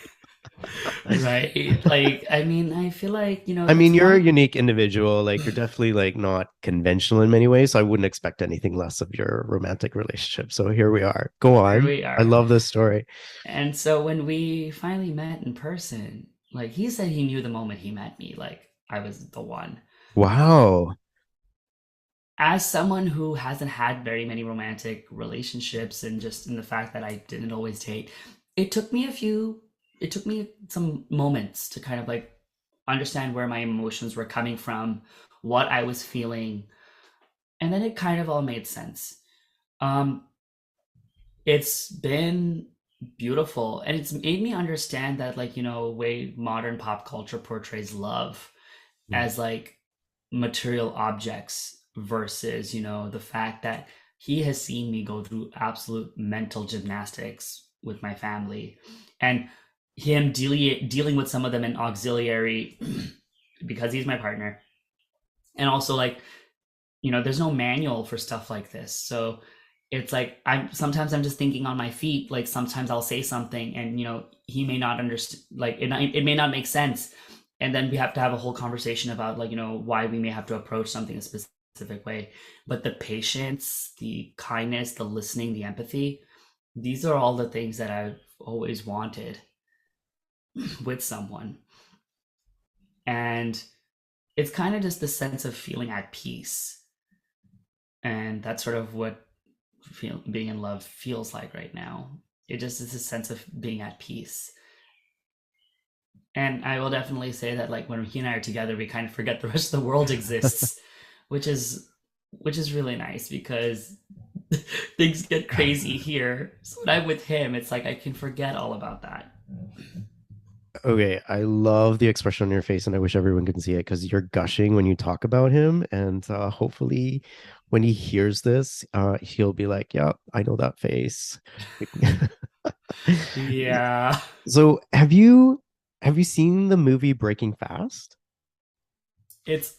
Right. Like, I mean, I feel like, I mean, it's you're a one. unique individual. Like, you're definitely like not conventional in many ways. So I wouldn't expect anything less of your romantic relationship. So here we are. Go Here on. we I are. love this story. And so when we finally met in person, like he said he knew the moment he met me, like I was the one. Wow. As someone who hasn't had very many romantic relationships and just in the fact that I didn't always date, it took me a few it took me some moments to kind of like understand where my emotions were coming from, what I was feeling, and then it kind of all made sense. Um it's been beautiful, and it's made me understand that like way modern pop culture portrays love as like material objects versus the fact that he has seen me go through absolute mental gymnastics with my family, and him dealing with some of them in auxiliary because he's my partner, and also like there's no manual for stuff like this. So it's like I'm just thinking on my feet. Like sometimes I'll say something and he may not understand, like it may not make sense. And then we have to have a whole conversation about like, why we may have to approach something a specific way. But the patience, the kindness, the listening, the empathy, these are all the things that I've always wanted with someone. And it's kind of just the sense of feeling at peace. And that's sort of what being in love feels like right now. It just is a sense of being at peace. And I will definitely say that like when he and I are together, we kind of forget the rest of the world exists, which is really nice because things get crazy here. So when I'm with him, it's like I can forget all about that. Okay, I love the expression on your face, and I wish everyone could see it because you're gushing when you talk about him. And hopefully, when he hears this, he'll be like, "Yeah, I know that face." Yeah. So, have you seen the movie Breaking Fast? It's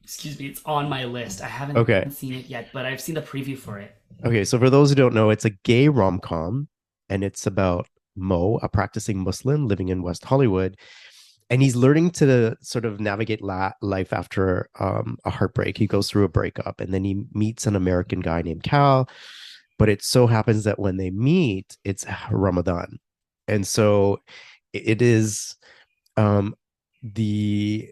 excuse me, it's on my list. I haven't Okay, seen it yet, but I've seen the preview for it. okay. So, for those who don't know, it's a gay rom com, and it's about Mo, a practicing Muslim living in West Hollywood, and he's learning to sort of navigate life after a heartbreak. He goes through a breakup, and then he meets an American guy named Cal. But it so happens that when they meet, it's Ramadan, and so it is the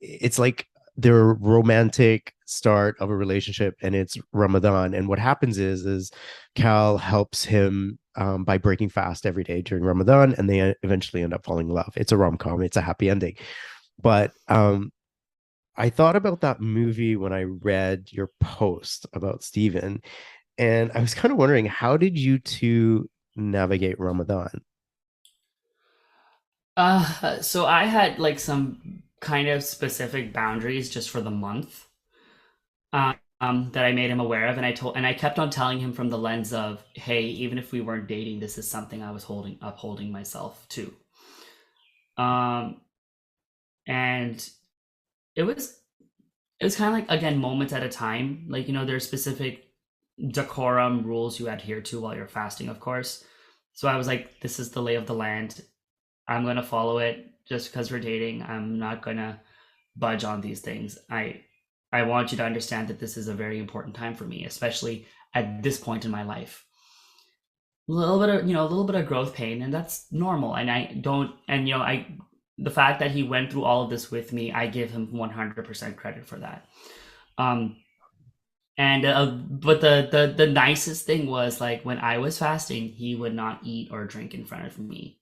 it's like their romantic start of a relationship, and it's Ramadan. And what happens is Cal helps him by breaking fast every day during Ramadan, and they eventually end up falling in love. It's a rom-com, it's a happy ending. But I thought about that movie when I read your post about Steven, and I was kind of wondering, how did you two navigate Ramadan? So I had like some kind of specific boundaries just for the month, that I made him aware of, and I kept on telling him from the lens of, hey, even if we weren't dating, this is something I was upholding myself to. Um, and it was it was kind of like, again, moments at a time. Like, there's specific decorum rules you adhere to while you're fasting, of course. So I was like, this is the lay of the land. I'm gonna follow it just because we're dating. I'm not gonna budge on these things. I want you to understand that this is a very important time for me, especially at this point in my life. A little bit of growth pain, and that's normal. And I don't, and I the fact that he went through all of this with me, I give him 100% credit for that. Um, and but the nicest thing was, like, when I was fasting, he would not eat or drink in front of me.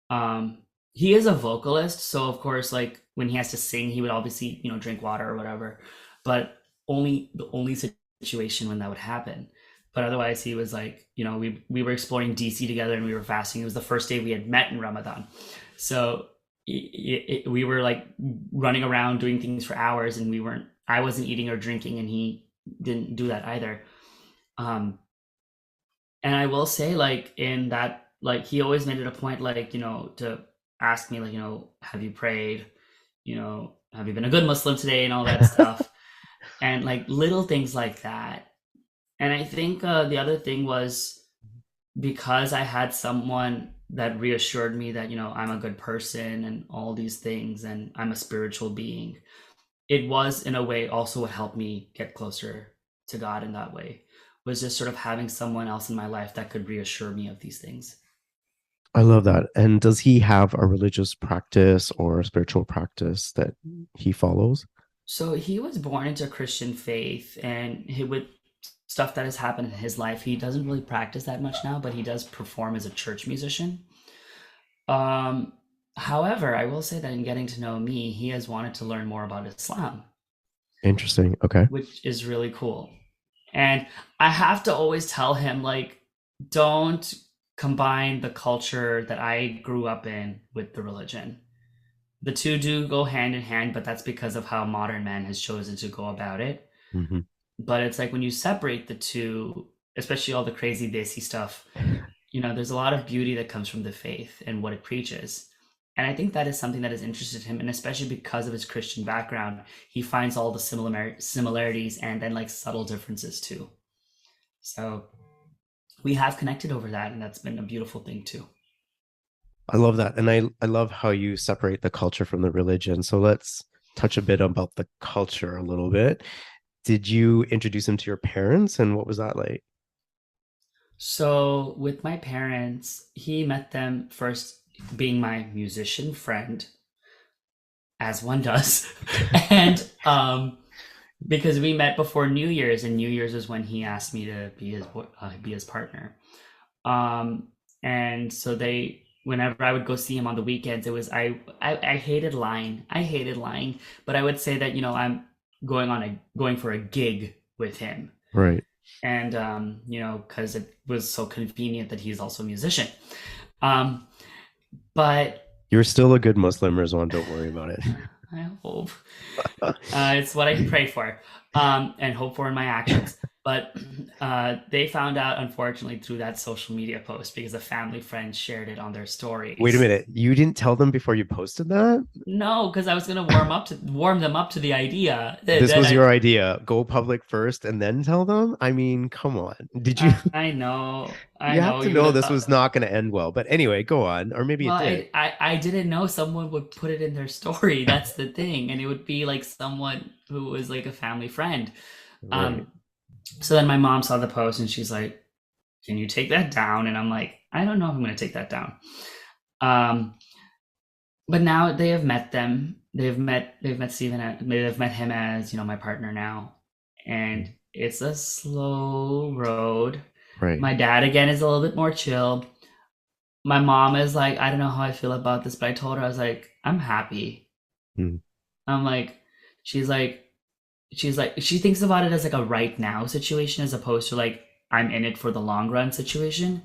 Um, he is a vocalist, so of course, like, when he has to sing, he would obviously, drink water or whatever, but the only situation when that would happen. But otherwise, he was like, we were exploring DC together and we were fasting. It was the first day we had met in Ramadan, so we were like running around doing things for hours, and I wasn't eating or drinking, and he didn't do that either. Um, and I will say, like, in that, like, he always made it a point, like, to ask me, like, have you prayed? Have you been a good Muslim today, and all that stuff. And like little things like that. And I think the other thing was, because I had someone that reassured me that, I'm a good person and all these things, and I'm a spiritual being. It was, in a way, also what helped me get closer to God in that way, was just sort of having someone else in my life that could reassure me of these things. I love that. And does he have a religious practice or a spiritual practice that he follows? So he was born into Christian faith, and with stuff that has happened in his life, he doesn't really practice that much now, but he does perform as a church musician. Um, However, I will say that in getting to know me, he has wanted to learn more about Islam, Interesting. Okay. which is really cool. And I have to always tell him, like, don't combine the culture that I grew up in with the religion. The two do go hand in hand, but that's because of how modern man has chosen to go about it. Hmm. But it's like, when you separate the two, especially all the crazy desi stuff, there's a lot of beauty that comes from the faith and what it preaches. And I think that is something that has interested him. And especially because of his Christian background, he finds all the similarities and then, like, subtle differences too. So we have connected over that, and that's been a beautiful thing too. I love that. And I love how you separate the culture from the religion. So let's touch a bit about the culture a little bit. Did you introduce him to your parents, and what was that like? So with my parents, he met them first being my musician friend, as one does. And because we met before New Year's, and New Year's was when he asked me to be his partner. And so whenever I would go see him on the weekends, it was, I hated lying. I hated lying, but I would say that, I'm going for a gig with him. Right. And because it was so convenient that he's also a musician. Um, but You're still a good Muslim, Rizwan. Don't worry about it. I hope it's what I pray for, and hope for in my actions. But they found out, unfortunately, through that social media post, because a family friend shared it on their stories. Wait a minute. You didn't tell them before you posted that? No, because I was gonna warm them up to the idea This was your idea. Go public first and then tell them? I mean, come on. Did you? I know. You have to you would know have this thought was that. not going to end well. But anyway, go on. Or maybe it Well, did. I didn't know someone would put it in their story. That's the thing, and it would be like someone who was like a family friend. Right. So then my mom saw the post, and she's like, "Can you take that down?" And I'm like, "I don't know if I'm going to take that down." But now they have met them, they've met Steven, they've met him as, my partner now, and it's a slow road. Right. My dad again is a little bit more chill. My mom is like, I don't know how I feel about this, but I told her, I was like, I'm happy. Mm. I'm like, she's like, she thinks about it as like a right now situation as opposed to like I'm in it for the long run situation.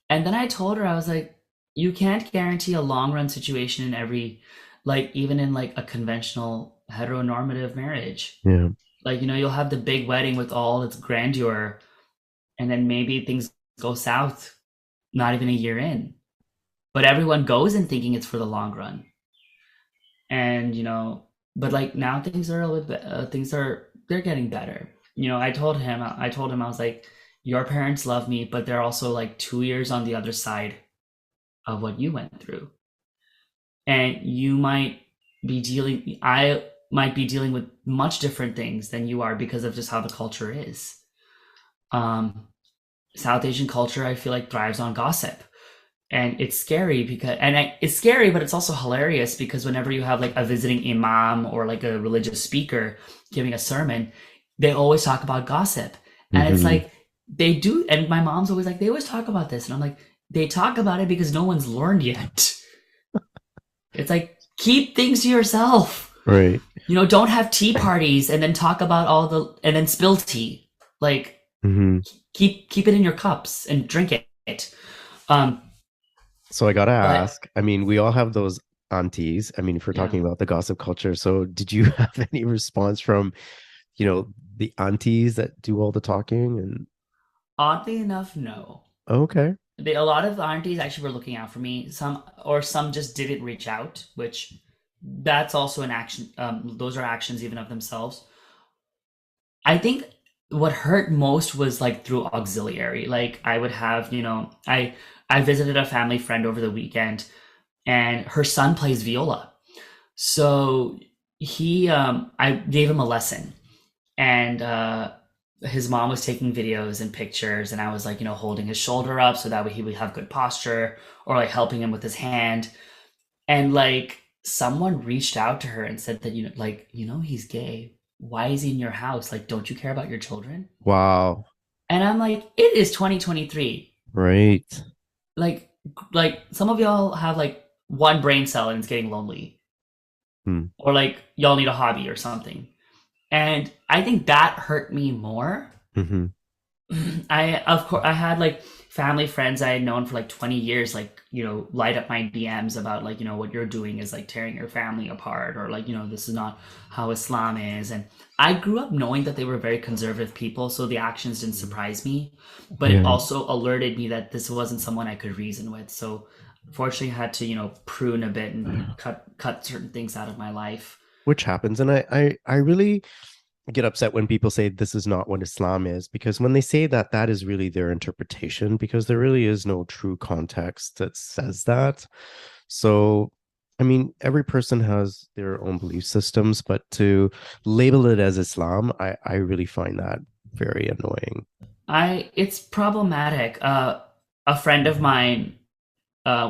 And then I told her, I was like, you can't guarantee a long run situation in every, like, even in like a conventional heteronormative marriage. Yeah. Like, you'll have the big wedding with all its grandeur, and then maybe things go south not even a year in. But everyone goes in thinking it's for the long run. And, but like now things are a little bit, they're getting better. I told him, I was like, your parents love me, but they're also like 2 years on the other side of what you went through. And I might be dealing with much different things than you are because of just how the culture is. South Asian culture, I feel like, thrives on gossip. And it's scary it's scary, but it's also hilarious because whenever you have like a visiting imam or like a religious speaker giving a sermon, they always talk about gossip. And it's Mhm. like, they do. And my mom's always like, they always talk about this. And I'm like, they talk about it because no one's learned yet. It's like, keep things to yourself. Right. Don't have tea parties and then talk about and then spill tea. Like, Hmm. keep it in your cups and drink it. Um, So I gotta but ask, I mean, we all have those aunties. I mean, if we're yeah, talking about the gossip culture, so did you have any response from, the aunties that do all the talking? And oddly enough, no. okay. A lot of the aunties actually were looking out for me. Some just didn't reach out, which that's also an action. Those are actions even of themselves. I think what hurt most was like through auxiliary. Like I would have, I visited a family friend over the weekend, and her son plays viola. So I gave him a lesson, and his mom was taking videos and pictures, and I was like, holding his shoulder up so that way he would have good posture, or like helping him with his hand. And like someone reached out to her and said that, he's gay. Why is he in your house? Like, don't you care about your children? Wow. And I'm like, it is 2023. Right. Like, some of y'all have like one brain cell and it's getting lonely, Hmm. or like y'all need a hobby or something. And I think that hurt me more. Hmm. I had like family friends I had known for like 20 years, like, light up my DMs about like, what you're doing is like tearing your family apart, or like, this is not how Islam is. And I grew up knowing that they were very conservative people, so the actions didn't surprise me, but it Yeah. also alerted me that this wasn't someone I could reason with. So fortunately I had to, prune a bit and cut certain things out of my life. Which happens. And I really get upset when people say this is not what Islam is, because when they say that, that is really their interpretation, because there really is no true context that says that. So, I mean, every person has their own belief systems, but to label it as Islam, I really find that very annoying. It's problematic. A friend of mine,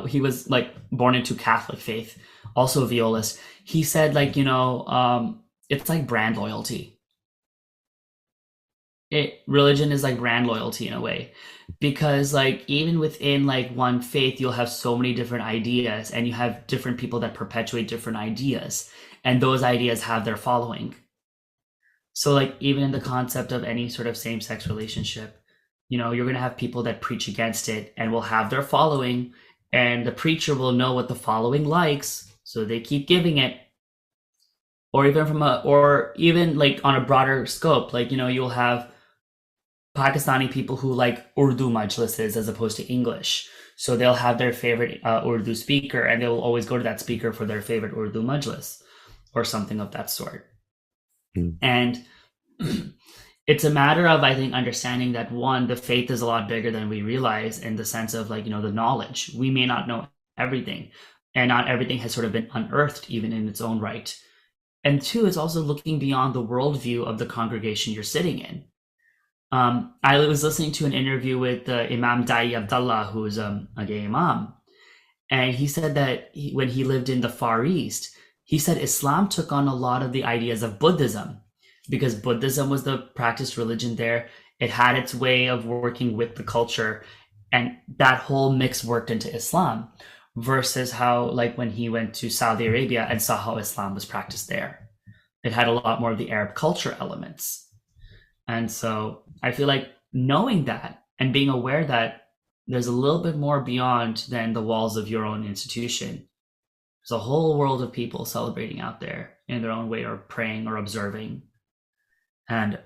he was like born into Catholic faith, also a violist. He said like, it's like brand loyalty. Religion is like brand loyalty in a way, because like even within like one faith you'll have so many different ideas, and you have different people that perpetuate different ideas, and those ideas have their following. So like even in the concept of any sort of same-sex relationship, you're going to have people that preach against it and will have their following, and the preacher will know what the following likes, so they keep giving it. Or even like on a broader scope, like, you'll have Pakistani people who like Urdu majlises as opposed to English. So they'll have their favorite Urdu speaker, and they will always go to that speaker for their favorite Urdu majlis or something of that sort. Mm. And it's a matter of, I think, understanding that one, the faith is a lot bigger than we realize, in the sense of like, the knowledge. We may not know everything, and not everything has sort of been unearthed even in its own right. And two, it's also looking beyond the worldview of the congregation you're sitting in. I was listening to an interview with Imam Dai Abdullah, who's a gay imam, and he said that when he lived in the Far East, he said Islam took on a lot of the ideas of Buddhism because Buddhism was the practiced religion there. It had its way of working with the culture, and that whole mix worked into Islam versus how, like, when he went to Saudi Arabia and saw how Islam was practiced there, it had a lot more of the Arab culture elements. And so I feel like knowing that and being aware that there's a little bit more beyond than the walls of your own institution. There's a whole world of people celebrating out there in their own way, or praying or observing. And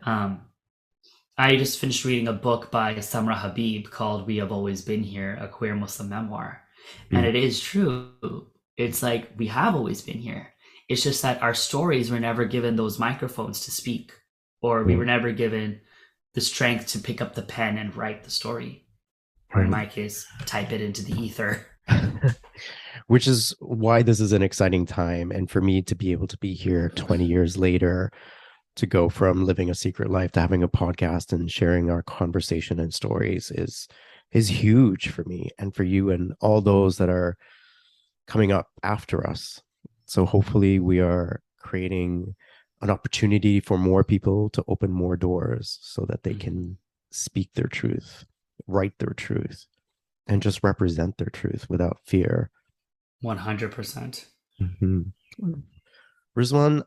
I just finished reading a book by Samra Habib called We Have Always Been Here, a queer Muslim memoir. And it is true. It's like, we have always been here. It's just that our stories were never given those microphones to speak, or we were never given the strength to pick up the pen and write the story. Or in my case, type it into the ether. Which is why this is an exciting time. And for me to be able to be here 20 years later, to go from living a secret life to having a podcast and sharing our conversation and stories is huge for me and for you and all those that are coming up after us. So hopefully we are creating an opportunity for more people to open more doors so that they can speak their truth, write their truth, and just represent their truth without fear. 100%. Rizwan,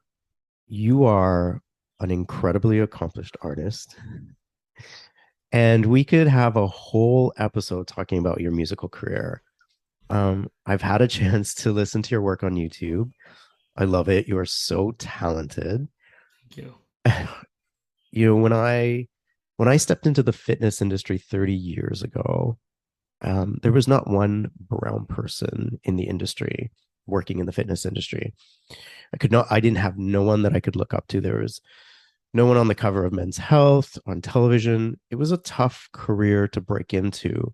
you are an incredibly accomplished artist. And we could have a whole episode talking about your musical career. I've had a chance to listen to your work on YouTube. I love it. You are so talented. Thank you. You know, when I stepped into the fitness industry 30 years ago, there was not one brown person in the industry working in the fitness industry. I didn't have no one that I could look up to. There was no one on the cover of Men's Health, on television. It was a tough career to break into,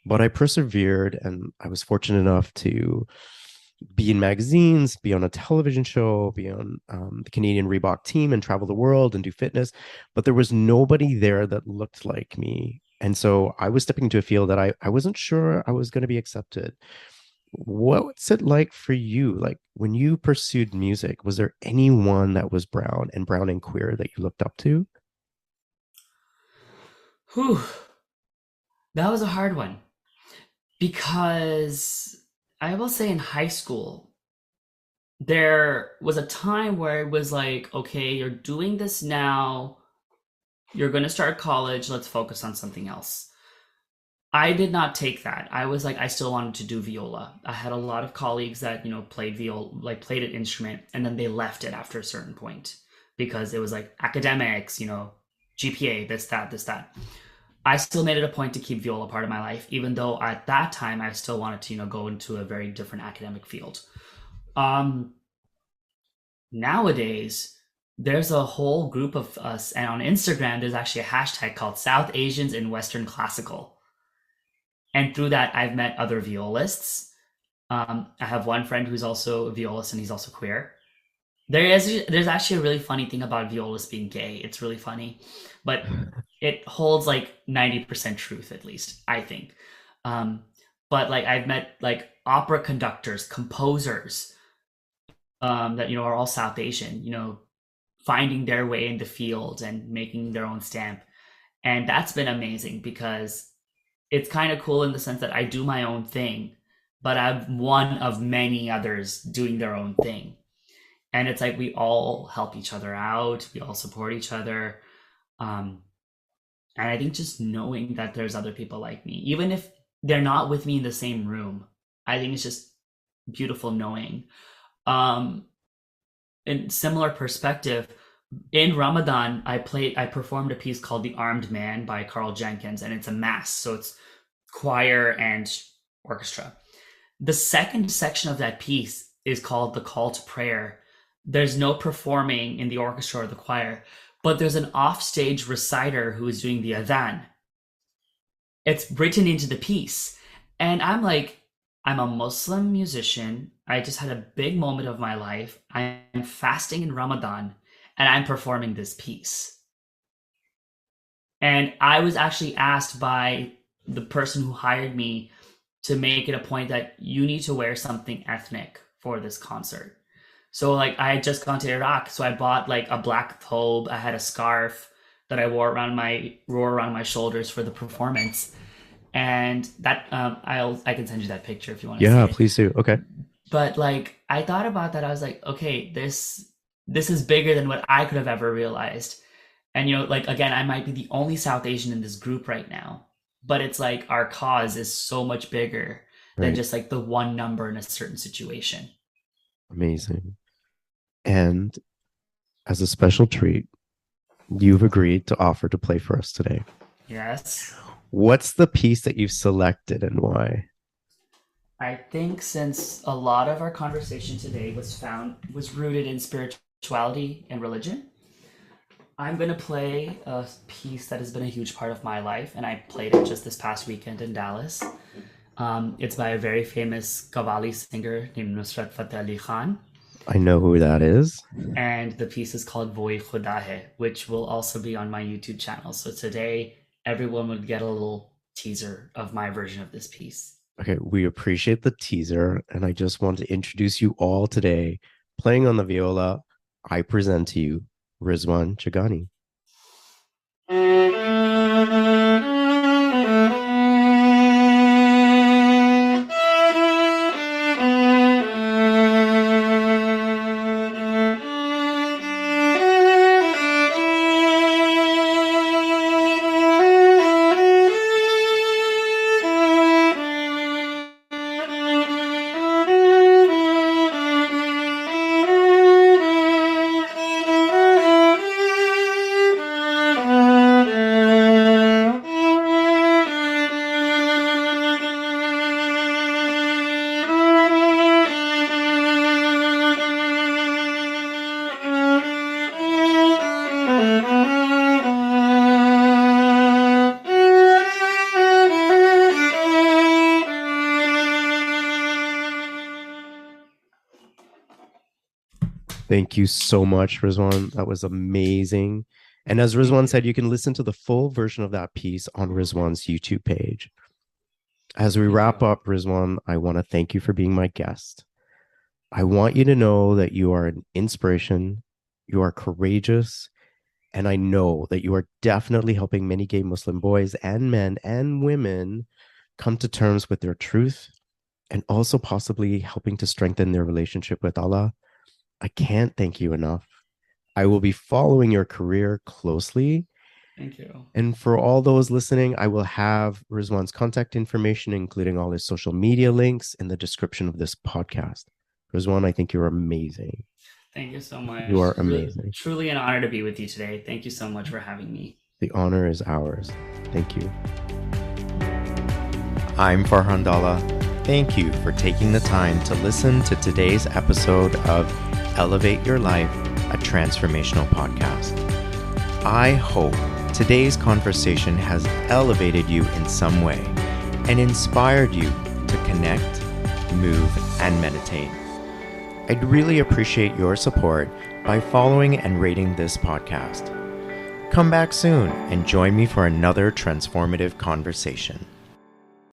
but I persevered, and I was fortunate enough to be in magazines, be on a television show, be on the Canadian Reebok team and travel the world and do fitness. But there was nobody there that looked like me. And so I was stepping into a field that I wasn't sure I was going to be accepted. What's it like for you? Like, when you pursued music, was there anyone that was brown and queer that you looked up to? Whew. That was a hard one, because I will say in high school, there was a time where it was like, okay, you're doing this now, you're going to start college, let's focus on something else. I did not take that. I was like, I still wanted to do viola. I had a lot of colleagues that, played played an instrument, and then they left it after a certain point because it was like academics, GPA, this, that. I still made it a point to keep viola part of my life, even though at that time I still wanted to, go into a very different academic field. Nowadays, there's a whole group of us, and on Instagram, there's actually a hashtag called South Asians in Western Classical. And through that, I've met other violists. I have one friend who's also a violist, and he's also queer. There's actually a really funny thing about violists being gay. It's really funny, but it holds like 90% truth, at least, I think. But like, I've met like opera conductors, composers that, are all South Asian, finding their way in the field and making their own stamp. And that's been amazing, because it's kind of cool in the sense that I do my own thing, but I'm one of many others doing their own thing. And it's like, we all help each other out. We all support each other. And I think just knowing that there's other people like me, even if they're not with me in the same room, I think it's just beautiful knowing. In similar perspective, in Ramadan, I performed a piece called The Armed Man by Carl Jenkins, and it's a mass. So it's choir and orchestra. The second section of that piece is called The Call to Prayer. There's no performing in the orchestra or the choir, but there's an offstage reciter who is doing the adhan. It's written into the piece. And I'm like, I'm a Muslim musician. I just had a big moment of my life. I'm fasting in Ramadan, and I'm performing this piece. And I was actually asked by the person who hired me to make it a point that you need to wear something ethnic for this concert. So like I had just gone to Iraq, so I bought like a black thobe. I had a scarf that I wore around my shoulders for the performance, and that I can send you that picture if you want to see Yeah, it. please do. Okay. But like I thought about that, I was like, okay, this is bigger than what I could have ever realized. And like again, I might be the only South Asian in this group right now, but it's like our cause is so much bigger than Right. just like the one number in a certain situation. Amazing. And as a special treat, you've agreed to offer to play for us today. Yes. What's the piece that you've selected and why? I think since a lot of our conversation today was rooted in spirituality and religion, I'm gonna play a piece that has been a huge part of my life, and I played it just this past weekend in Dallas. It's by a very famous Qawwali singer named Nusrat Fateh Ali Khan, I know who that is. and the piece is called Wohi Khuda Hai, which will also be on my YouTube channel. So today, everyone would get a little teaser of my version of this piece. Okay, we appreciate the teaser, and I just want to introduce you all today. Playing on the viola, I present to you Rizwan Jagani. Thank you so much, Rizwan. That was amazing. And as Rizwan said, you can listen to the full version of that piece on Rizwan's YouTube page. As we wrap up, Rizwan, I want to thank you for being my guest. I want you to know that you are an inspiration, you are courageous, and I know that you are definitely helping many gay Muslim boys and men and women come to terms with their truth and also possibly helping to strengthen their relationship with Allah. I can't thank you enough. I will be following your career closely. Thank you. And for all those listening, I will have Rizwan's contact information, including all his social media links, in the description of this podcast. Rizwan, I think you're amazing. Thank you so much. You are amazing. Truly an honor to be with you today. Thank you so much for having me. The honor is ours. Thank you. I'm Farhan Dalla. Thank you for taking the time to listen to today's episode of Elevate Your Life, a transformational podcast. I hope today's conversation has elevated you in some way and inspired you to connect, move, and meditate. I'd really appreciate your support by following and rating this podcast. Come back soon and join me for another transformative conversation.